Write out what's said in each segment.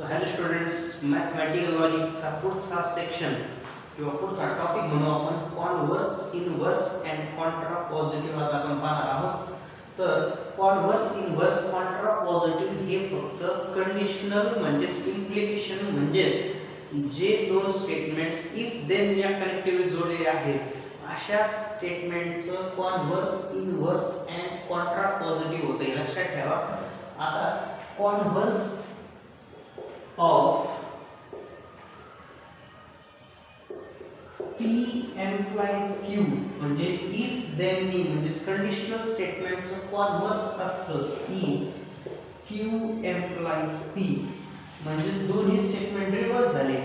So hello students, mathematical logic चा पुढचा section किंवा पुढचा टॉपिक म्हणू आपण converse, inverse and Contra positive आज आपण पाहणार आहोत. तर कॉन्व्हर्स, इनव्हर्स, कॉन्ट्रा पॉझिटिव्ह हे फक्त कंडिशनल म्हणजेच इम्प्लिकेशन म्हणजेच जे दोन स्टेटमेंट्स इफ देन या कनेक्टिव्हिटी जोडलेले आहेत अशाच स्टेटमेंटचं converse, inverse and contrapositive होते. लक्षात ठेवा. आता converse of P implies Q म्हणजे if then नी म्हणजे कंडिशनल स्टेटमेंटचं कॉन्व्हर्स असतं is Q implies P म्हणजे दोन्ही स्टेटमेंट रिव्हर्स झाले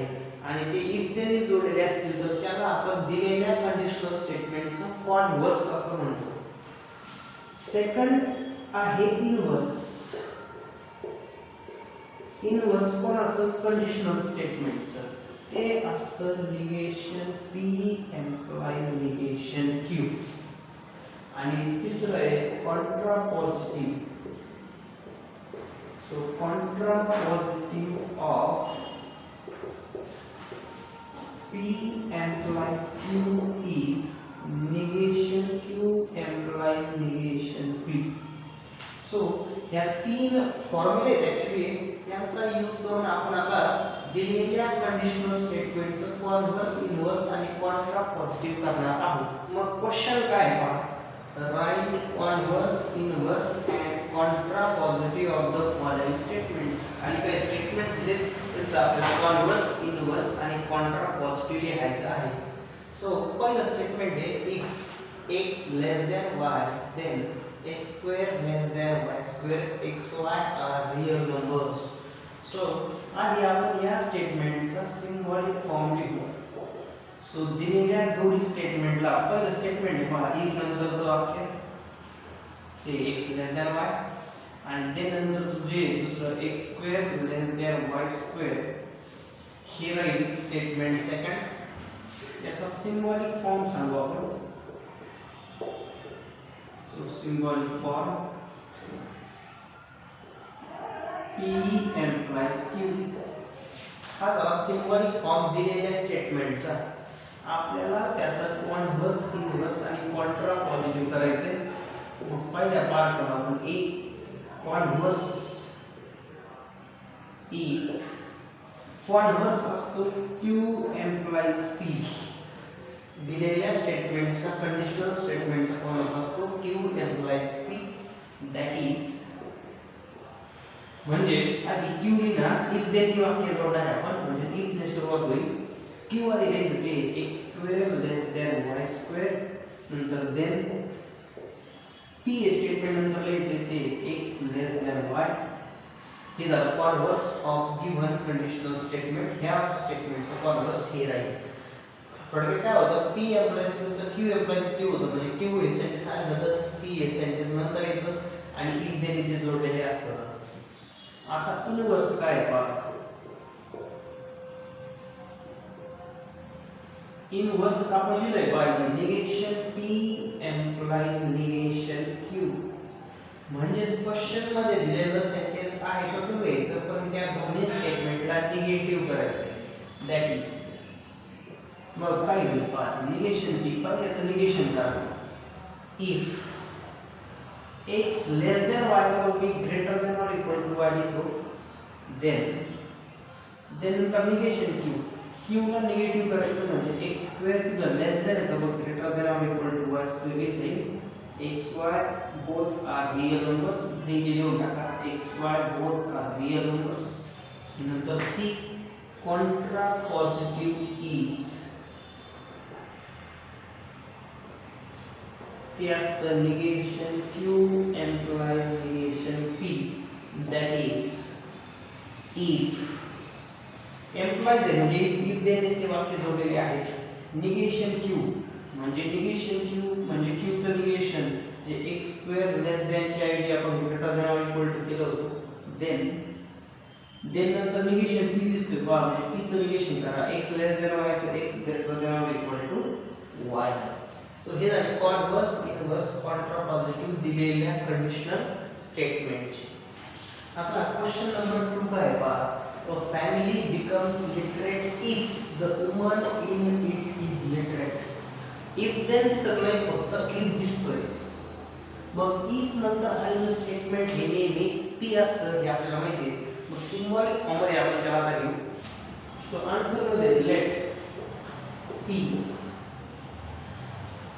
आणि ते if then नी जोडलेले असतील तर त्याला आपण दिलेल्या कंडिशनल स्टेटमेंटचं कॉन्व्हर्स असं म्हणतो. सेकंड आहे इनव्हर्स. इनव्हर्स कोणाचं कंडिशनल स्टेटमेंटचं ते असतं negation P implies negation Q आणि तिसरं आहे contrapositive. So contrapositive of P implies Q is negation Q implies negation P. So ह्या तीन फॉर्म्युले ऍक्च्युअली यांचा यूज करून आपण आता दिलेल्या कंडिशनल स्टेटमेंटचं कॉन्व्हर्स, इनव्हर्स आणि कॉन्ट्रा पॉझिटिव्ह करणार आहोत. मग क्वेश्चन काय पहा. Write converse, inverse and contrapositive of the following statements. आणि काही स्टेटमेंट्स दिले त्यांचा आपल्याला कॉन्व्हर्स, इनव्हर्स आणि कॉन्ट्रा पॉझिटिव्ह लिहायचं आहे. सो पहिलं स्टेटमेंट आहे if x less than y then x square less than y square xy are real numbers. So आधी आपण या स्टेटमेंटचा सिंबॉलिक फॉर्म लिहू. सो दिलेल्या दोन्ही स्टेटमेंटला पहिलं स्टेटमेंट आहे पहा if नंतरचं वाक्य ते x less than y आणि ते नंतरचं जे दुसरं x square less than y square हे राहील स्टेटमेंट सेकंड. याचा सिंबॉलिक फॉर्म सांगू आपण. So symbolic form P implies Q. हा जरा सिंबॉलिक फॉर्म दिलेल्या स्टेटमेंटचा आपल्याला त्याचा कॉन्व्हर्स, इनव्हर्स आणि कॉन्ट्रा पॉझिटिव्ह करायचे. मग पहिल्या पार्टला आपण A कॉन्व्हर्स इज कॉन्व्हर्स असतो Q implies P. दिलेल्या स्टेटमेंटचा कंडिशनल स्टेटमेंटचा कॉन्व्हर्स असतो Q implies P. That is म्हणजे आधी Q लिहिला इफ देन वाक्य जोडणार आपण म्हणजे इफ ने सुरुवात होईल. Q आधी लिहायचं ते x square less than y square नंतर देन P स्टेटमेंट नंतर लिहायचं ते x less than y. हे झालं converse of given conditional statement. ह्या स्टेटमेंटचं कॉन्व्हर्स हे राहील. थोडक्यात काय होतं P implies Q implies Q होतं म्हणजे Q हे सेंटेन्स आलं तर P हे सेंटेन्स नंतर येतं आणि इफ देन इथे जोडलेले असतात. आता इनव्हर्स काय पहा. इनव्हर्स आपण लिहिलंय पाहिजे negation P implies negation Q म्हणजे क्वेश्चन मध्ये दिलेलं सेंटेन्स आहे तसं घ्यायचं पण त्या दोन्ही स्टेटमेंटला निगेटिव्ह करायचं. दॅट इज मग काय होईल पहा निगेशन P पण याचं निगेशन करा. If x less than y will be greater than or equal to y लिहितो देन नंतर निगेशन Q ला निगेटिव्ह करायचं म्हणजे x स्क्वेअर तिथं लेस दॅन येतं मग greater than or equal to y square येते. xy both are real numbers. 3 लिहून टाका. xy both are real numbers. नंतर C contra positive is yes the negation Q implies negation P. That is if implies म्हणजे if then इसके वाक्य जोडलेले आहेत. Negation Q म्हणजे निगेशन Q म्हणजे Q चं निगेशन जे x स्क्वेअर लेस दॅन ची आयडिया आपण greater than or equal to केलं होतं देन नंतर निगेशन P दिसतोय पहा म्हणजे P चं निगेशन करा. x लेस दॅन y चं x greater than or equal to y. So हे झाले कॉन्व्हर्स, इनव्हर्स, कॉन्ट्रा पॉझिटिव्ह दिलेल्या कंडिशनल स्टेटमेंटचे. आता क्वेश्चन नंबर 2 काय पहा. a family becomes literate if the woman in it is literate. If then सगळं फक्त if दिसतोय. मग if नंतर आलेलं स्टेटमेंट हे नेहमी P असतं हे आपल्याला माहिती आहे. मग सिम्बॉलिक फॉर्म मध्ये आपण त्याला आता घेऊ. सो आन्सर मध्ये लेट P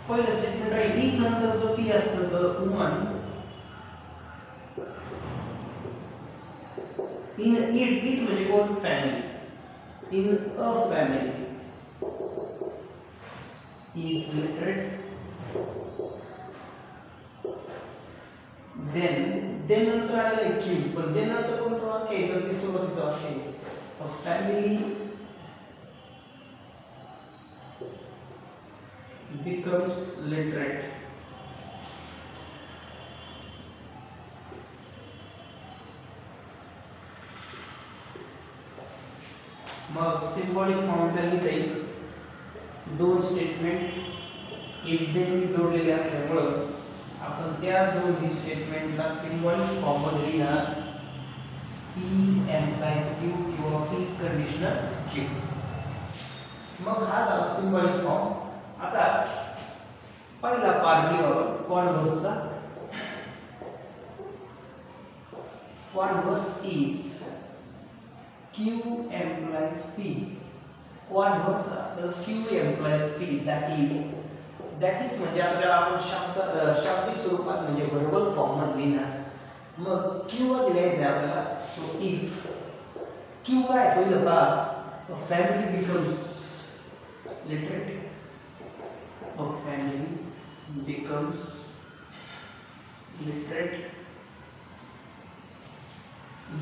पहिलं स्टेटमेंट आहे if नंतर जो P असतं तर वुमन in it म्हणजे कोण family in a family is literate then नंतर आलेलं Q पण then नंतर कोणतं वाक्य आहे तर ते सुरुवातीचं वाक्य आहे a family becomes literate. मग सिम्बॉलिक फॉर्म लिहिता येईल दोन स्टेटमेंट इफ देन जोडलेले असल्यामुळे आपण त्या दोन्ही स्टेटमेंटला सिम्बॉलिक फॉर्म मध्ये लिहिणार P implies Q किंवा P कंडिशनल Q. मग हा झाला सिम्बॉलिक फॉर्म. आता पहिला पार्ट लिहावा कॉन्व्हर्सचा. Converse is Q implies P. Converse असतं Q implies P. that is म्हणजे आपल्याला आपण शाब्दिक स्वरूपात म्हणजे व्हर्बल फॉर्म मध्ये लिहिणार. मग Q दिलायचं आहे आपल्याला. सो इफ Q काय पहिलं पहा family becomes literate. A family becomes literate.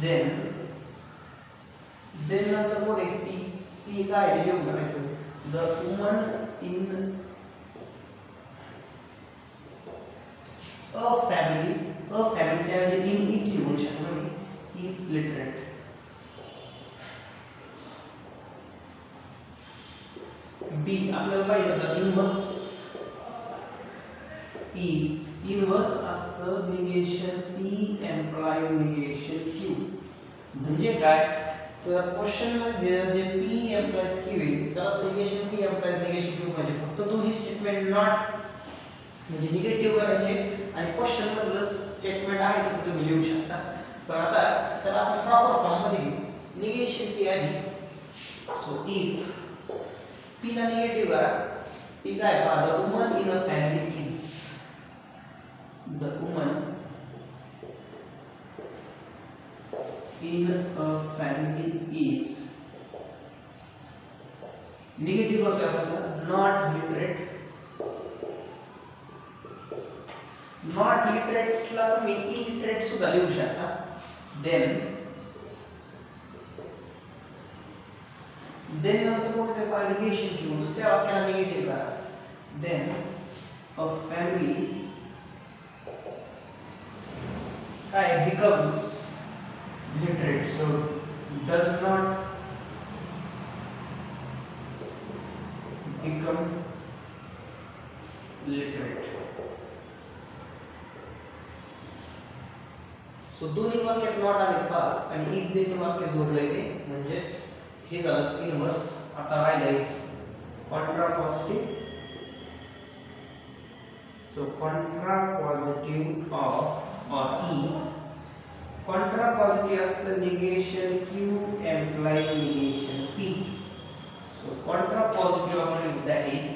Then नंतर कोण आहे P काय आहे लिहून काढायचं. The woman in a family त्याऐवजी in it लिहू शकतो मी is literate. B आपल्याला पाहिजे होतं इनवर्स असतं negation P implies negation Q. म्हणजे काय तर क्वेश्चन मध्ये जे P एम्प्लॉयज Q आहे त्याला negation P employees negation Q म्हणजे फक्त दोन्ही स्टेटमेंट नॉट म्हणजे निगेटिव्ह करायचे आणि क्वेश्चन मधलं स्टेटमेंट आहे तसं तुम्ही लिहू शकता. पण आता त्याला आपण प्रॉपर फॉर्म मध्ये घेऊ निगेशन P आधी. सो इफ P ला निगेटिव्ह करा. P काय the woman in a family is the woman in a family is negative काय होतं नॉट लिटरेट. नॉट लिटरेट ला तुम्ही इलिटरेट सुद्धा लिहू शकता. देन नंतर कोणते पाहिजे निगेशन Q दुसऱ्या वाक्याला निगेटिव्ह करा. देन अ फॅमिली काय becomes literate. So does not become literate. So दोन्ही वाक्यात नॉट आले पहा आणि एक दोन्ही वाक्य जोडले ते म्हणजेच हे झालं इनवर्स. आता राहिलंय Contra positive. So contrapositive of और इज कॉन्ट्रा पॉझिटिव्ह असतं negation Q employees negation P. So Contra positive आपण दॅट इज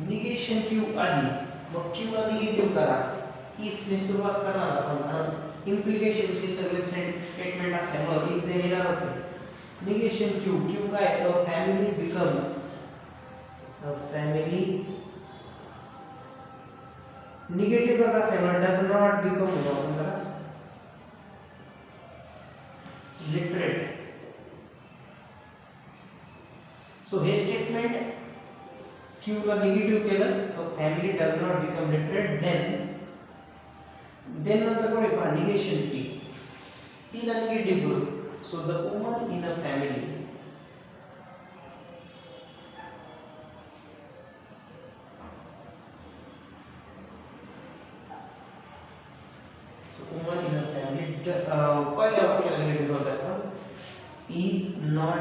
निगेशन Q आधी मग Q ला निगेटिव्ह करा. इफ ने सुरुवात करणार आपण कारण इम्प्लिकेशन चे सगळे स्टेटमेंट असल्यामुळे इफ ने येणारच आहे. निगेशन Q काय अ फॅमिली बिकम्स निगेटिव्ह करता असल्यामुळे डज नॉट बिकम होतो आपण त्याला लिटरेट. सो हे स्टेटमेंट Q ला निगेटिव्ह केलं तर family does not become literate. Then नंतर कोण आहे निगेशन P ला निगेटिव्ह करू. So the woman in a family पहिल्या वाक्याला negative is not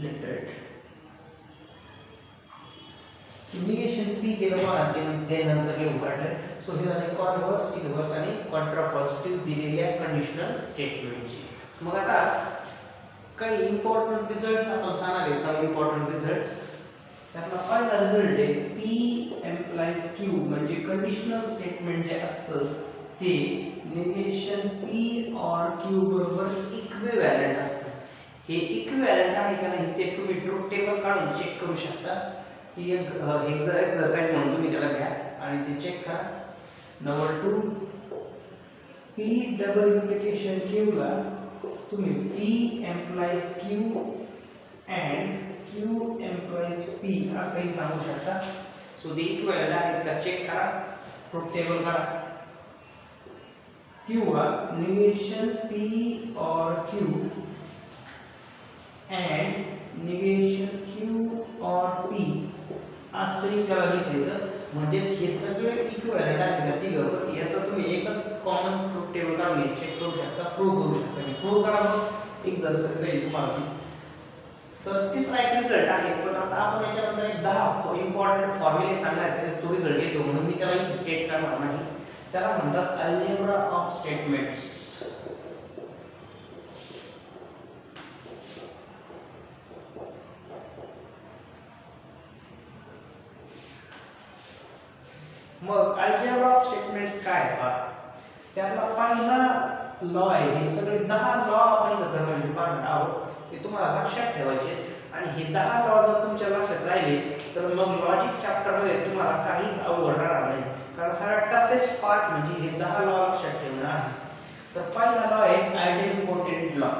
lettered. Negation P केलं मला ते नंतर लिहून काढले. सो हे झाले कॉन्व्हर्स, इनव्हर्स आणि कॉन्ट्रापॉझिटिव्ह दिलेल्या कंडिशनल स्टेटमेंटची. मग आता काही इम्पॉर्टंट रिझल्ट्स आपण सांगणार आहे. Some important results. त्यातला पहिला रिझल्ट आहे पी एम्प्लाइज क्यू, म्हणजे कंडिशनल स्टेटमेंट जे असतं ते निगेशन पी और क्यू बरोबर इक्विव्हॅलेंट असतं. हे इक्विव्हॅलेंट आहे का नाही ते तुम्ही ट्रूथ टेबल काढून चेक करू शकता. ही एक एक्सरसाइज म्हणून तुम्ही त्याला घ्या आणि ते चेक करा. Number 2, P double implication Q ला तुम्ही P implies Q and Q implies P असंही सांगू शकता. सो ते इक्विव्हॅलेंट आहेत का चेक करा, ट्रूथ टेबल काढा. किंवा निगेशन पी और क्यू अँड निगेशन क्यू और पी असंही त्याला लिहिलं. म्हणजेच हे सगळेच इक्विव्हॅलेंट आहेत का तिघं. याचा तुम्ही एकच कॉमन ट्रूथ टेबल काढून चेक करू शकता, प्रूव्ह करू शकता. प्रूव्ह करा मग एक जर सगळे तुम्हाला. तर तिसरा एक रिझल्ट आहे. पण आता आपण याच्यानंतर एक 10 इम्पॉर्टंट फॉर्म्युले सांगणार आहेत. तो रिझल्ट येतो म्हणून मी त्याला इथे स्टेट करणार नाही. त्याला म्हणतात अल्जेब्रा ऑफ स्टेटमेंट्स. मग अल्जेब्रा ऑफ स्टेटमेंट्स काय आहे? त्यातला पहिला लॉ आहे. हे सगळे 10 लॉ आपण इथे पाहणार आहोत. ते तुम्हाला लक्षात ठेवायचे आणि हे 10 लॉ जर तुमच्या लक्षात राहिले तर मग लॉजिक चॅप्टर मध्ये तुम्हाला काहीच अवघड राहणार नाही. कारण सगळ्यात टफेस्ट पार्ट म्हणजे हे 10 लॉ लक्षात ठेवणं आहे. तर पहिला लॉ आहे आयडेम्पोटेंट लॉ.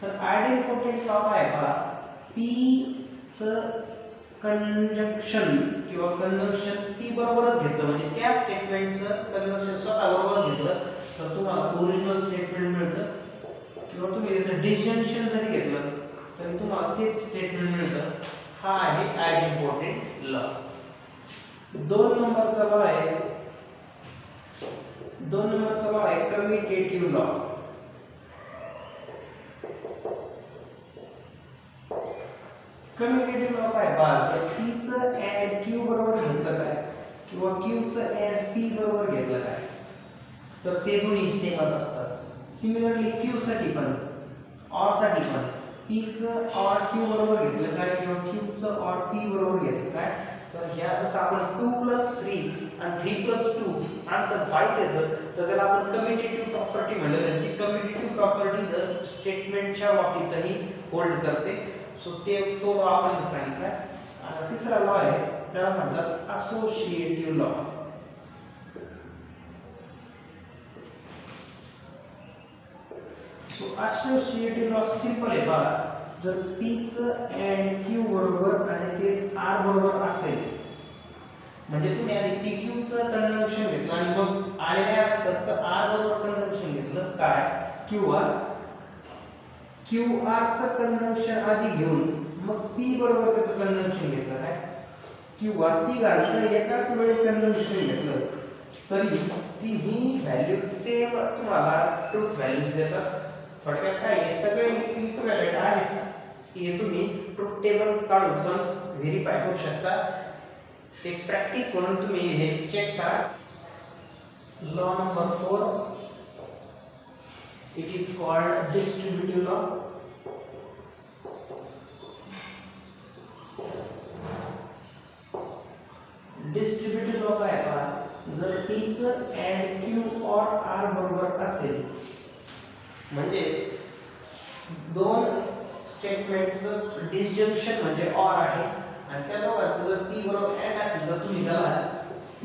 तर आयडेम्पोटेंट लॉ काय पहा, पी च कंजक्शन किंवा कन्व्हर्शन पी बरोबरच घेतलं म्हणजे त्या स्टेटमेंटचं कन्व्हर्शन स्वतः बरोबरच घेतलं तर तुम्हाला ओरिजिनल स्टेटमेंट मिळतं. किंवा तुम्ही त्याचं डिसजंक्शन जरी घेतलं तरी तुम्हाला तेच स्टेटमेंट मिळतं. हा आहे आयडेम्पोटेंट लॉ. 2 नंबरचा लॉ आहे, 2 नंबरचा लॉ आहे कम्युटेटिव्ह लॉ. कम्युटेटिव्ह लॉ काय बघा, पी चं ऍड क्यू बरोबर घेतलं काय किंवा क्यू चं ऍड पी बरोबर घेतलं काय तर ते दोन्ही सेमच असतात. सिमिलरली क्यू साठी पण ऑर साठी पण पी चं ऑर क्यू बरोबर घेतलं काय किंवा क्यू चं ऑर पी बरोबर घेतलं काय तर ह्या जसं आपण 2 + 3 आणि 3 + 2 आन्सर 5 येतं तर त्याला आपण कम्युटेटिव्ह प्रॉपर्टी म्हणलेलं आहे. ती कम्युटेटिव्ह प्रॉपर्टी जर स्टेटमेंटच्या बाबतीतही होल्ड करते. सो तो लॉ आपण सांगितला. आणि तिसरा लॉ आहे त्याला म्हणतात associative law. So associative law simple आहे बघा. जर पी चं ऍड क्यू बरोबर आणि तेच आर बरोबर असेल म्हणजे तुम्ही आधी पी क्यू चं कन्व्हर्शन घेतलं आणि मग आलेल्या आन्सरचं आर बरोबर कन्व्हर्शन घेतलं काय किंवा क्यू आर चं कन्व्हर्शन आधी घेऊन मग पी बरोबर त्याचं कन्व्हर्शन घेतलं काय किंवा तिघांचं एकाच वेळी कन्व्हर्शन घेतलं तरी तीही व्हॅल्यू सेम तुम्हाला ट्रूथ व्हॅल्यूज देतात. थोडक्यात काय हे सगळे इक्विव्हॅलेंट आहेत. हे तुम्ही ट्रूथ टेबल काढून पण व्हेरीफाय करू शकता. एक प्रॅक्टिस म्हणून तुम्ही हे चेक करा. Law number 4 it is called distributive law. Distributive law काय पहा, जर p चं ऍड q और r बरोबर असेल म्हणजेच दोन स्टेटमेंटचं डिसजंक्शन म्हणजे और आहे आणि त्या दोघांचं जर p बरोबर ऍड असेल तर तुम्ही त्याला p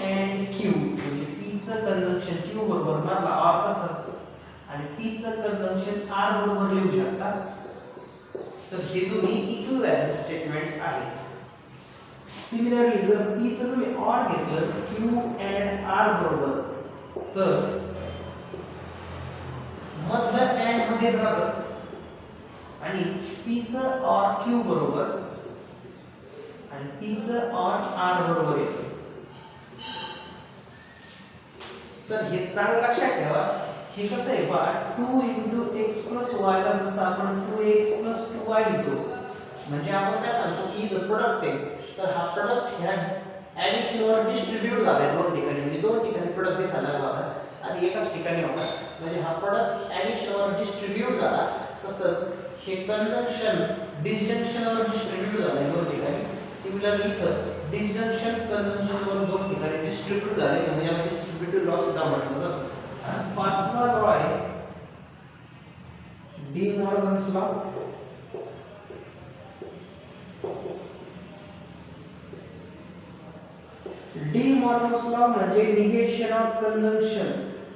and q म्हणजे p चं कन्व्हर्शन q बरोबर मारला और तसाच आणि p चं कन्व्हर्शन r बरोबर लिहू शकता. तर हे दोन्ही इक्विव्हॅलेंट स्टेटमेंट्स आहेत. सिमिलरली जर p चं तुम्ही और घेतलं q and r बरोबर तर मधलं एंड मध्ये जातं आणि p चं और q बरोबर आणि p चं और r बरोबर येतं. तर हे चांगलं लक्षात ठेवा. हे कसं आहे पहा 2 × x + y ला जसं आपण 2x + 2y लिहितो म्हणजे आपण काय सांगतो की जर प्रोडक्ट आहे तर हा प्रोडक्ट ह्या ॲडिशनवर डिस्ट्रीब्यूट झालाय दोन ठिकाणी म्हणजे दोन ठिकाणी प्रोडक्ट दिसायला होता आणि एकाच ठिकाणी होता म्हणजे हा प्रोडक्ट ॲडिशनवर डिस्ट्रीब्यूट झाला. तसंच हे कंजंक्शन डिसजंक्शनवर डिस्ट्रीब्यूट झालाय दोन ठिकाणी. सिमिलरली इथं डिसजंक्शन कंजंक्शनवर दोन ठिकाणी डिस्ट्रीब्यूट झाले म्हणजे याला डिस्ट्रीब्युटिव्ह लॉ सुद्धा म्हटलं जातं. आणि पाचवा लॉ आहे D Morgan's law. D Morgan's law म्हणजे निगेशन ऑफ कंजंक्शन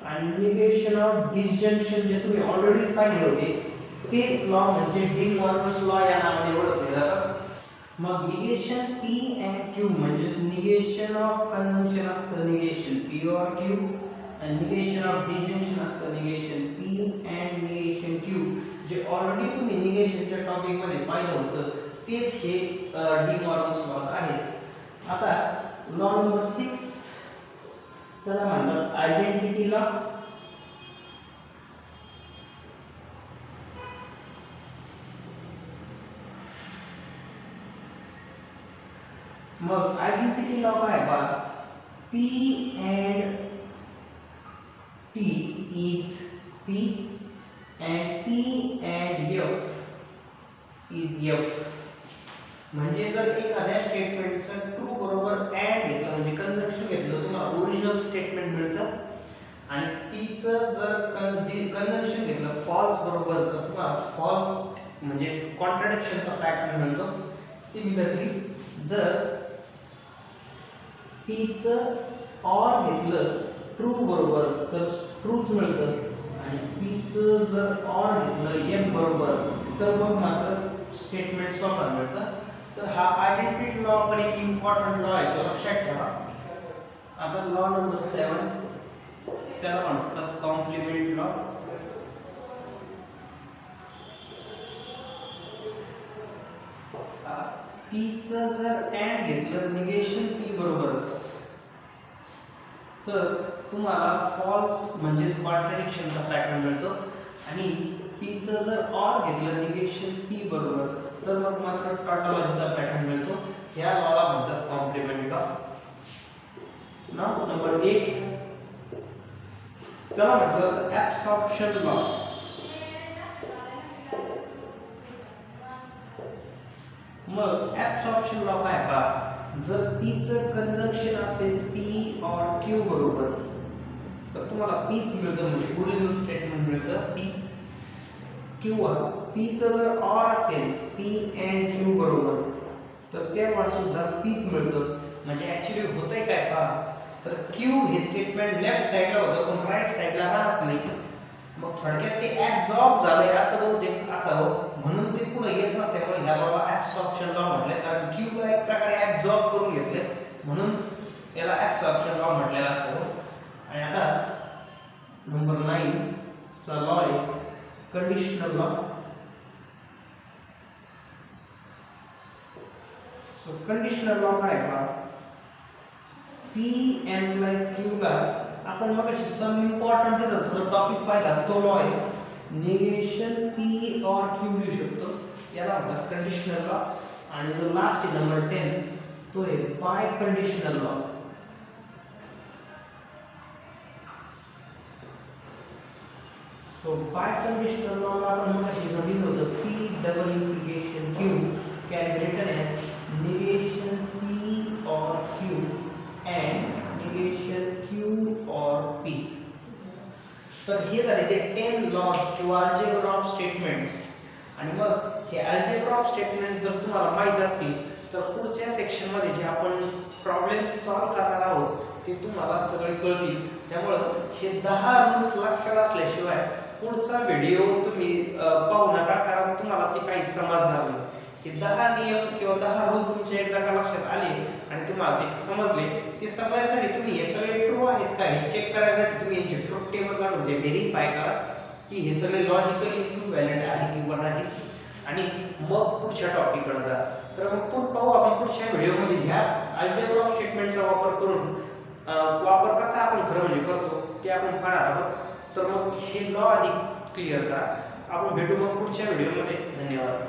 आणि निगेशन ऑफ डिसजंक्शन जे तुम्ही ऑलरेडी पाहिले होते तेच लॉ म्हणजे डी मॉर्गन्स लॉ या नावाने ओळखले जातात. मग निगेशन P and Q म्हणजे निगेशन ऑफ कंजंक्शन असतं निगेशन P or Q आणि निगेशन ऑफ डिसजंक्शन असतं negation P and negation Q. जे ऑलरेडी तुम्ही निगेशनच्या टॉपिक मध्ये पाहिलं होतं तेच हे डी मॉर्गन्स लॉ आहेत. आता लॉ नंबर 6 त्याला म्हणतात आयडेंटिटी लॉ. मग आयडेंटिटी लॉ काय बा P and T is P and P and F is F. म्हणजे जर एखाद्या स्टेटमेंटचं ट्रू बरोबर अँड घेतलं म्हणजे कंजंक्शन घेतलं तुम्हाला ओरिजिनल स्टेटमेंट मिळतं आणि P चं जर कंजंक्शन घेतलं फॉल्स बरोबर तर तुम्हाला फॉल्स म्हणजे कॉन्ट्रडिक्शनचा पॅटर्न मिळतो. सिमिलरली जर P चं ऑर घेतलं ट्रू बरोबर तर ट्रूच मिळतं आणि P चं जर ऑर घेतलं M बरोबर तर मग मात्र स्टेटमेंट स्वतः मिळतं. तर हा आयडेंटिटी लॉ पण एक इम्पॉर्टंट लॉ आहे तो लक्षात ठेवा. आता लॉ नंबर 7 त्याला म्हणतात कॉम्प्लिमेंट लॉ. P चं जर अँड घेतलं निगेशन P बरोबरच तर तुम्हाला फॉल्स म्हणजे कॉन्ट्रडिक्शनचा पॅटर्न मिळतो आणि P चं जर ऑर घेतलं निगेशन P बरोबर तर मग मात्र टॉटॉलॉजीचा पॅटर्न मिळतो. या लॉला म्हणतात कॉम्प्लिमेंट लॉ. नाव नंबर 8 त्याला म्हणतात ऍब्सॉर्प्शन लॉ. मग ऍब्सॉर्प्शन लॉ काय बा जर P चं कंजंक्शन असेल P or Q बरोबर तर तुम्हाला P च मिळतं म्हणजे ओरिजिनल स्टेटमेंट मिळतं P. किंवा P चं जर ऑर असेल P and Q बरोबर तर तेव्हा सुद्धा P च मिळतं. म्हणजे ऍक्च्युअली होतंय काय पहा तर Q हे स्टेटमेंट लेफ्ट साइडला होतं पण राईट साइडला राहत नाही. मग थोडक्यात ते ऍब्सॉर्ब झालंय असं बहुतेक असावं म्हणून ते पुढे येत नसल्यामुळे ह्या लॉला ऍब्सॉर्प्शन लॉ म्हटले. कारण Q ला एक प्रकारे ऍब्सॉर्ब करून घेतले म्हणून याला ऍब्सॉर्प्शन लॉ म्हटलेला असावं. आणि आता नंबर 9 चा लॉ आहे conditional law. So conditional law काय पहा P एम्प्लाइज Q ला आपण मगाशी सम इम्पॉर्टंट जो टॉपिक पाहिला तो लॉ आहे निगेशन P or Q लिहू शकतो याला म्हणतात कंडिशनल लॉ. आणि जो लास्ट आहे नंबर 10 तो आहे बाय कंडिशनल लॉ. तो बाय कंडिशनल लॉ ला आपण मगाशी लिहिलं होतं P double implication Q can be written as negation P or Q and negation Q or P. तर हे झाले ते 10 लॉज किंवा अल्जेब्रा ऑफ स्टेटमेंट्स. आणि मग हे अल्जेब्रा ऑफ स्टेटमेंट्स जर तुम्हाला माहित असतील तर पुढच्या सेक्शन मध्ये जे आपण प्रॉब्लेम्स सॉल्व्ह करणार आहोत ते तुम्हाला सगळे कळतील. त्यामुळे हे 10 रूल्स लक्षात असल्याशिवाय पुढचा व्हिडिओ तुम्ही पाहू नका कारण तुम्हाला ते काही समजणार नाही. हे 10 नियम किंवा 10 रूल तुमच्या एकदा का लक्षात आले आणि तुम्हाला ते समजले ते समजण्यासाठी तुम्ही हे सगळे ट्रू आहेत का हे चेक करायसाठी तुम्ही यांचे ट्रुथ टेबल काढून ते व्हेरीफाय करा की हे सगळे लॉजिकली इक्विव्हॅलेंट आहे किंवा नाही आणि मग पुढच्या टॉपिककडे जा. तर मग पुढे पाहू आपण पुढच्या व्हिडिओमध्ये ह्या अल्जेब्रा ऑफ स्टेटमेंटचा वापर करून वापर कसा आपण खरं म्हणजे करतो ते आपण पाहणार आहोत. तर मग हे लॉ आधी क्लिअर करा. आपण भेटू मग पुढच्या व्हिडिओमध्ये. धन्यवाद.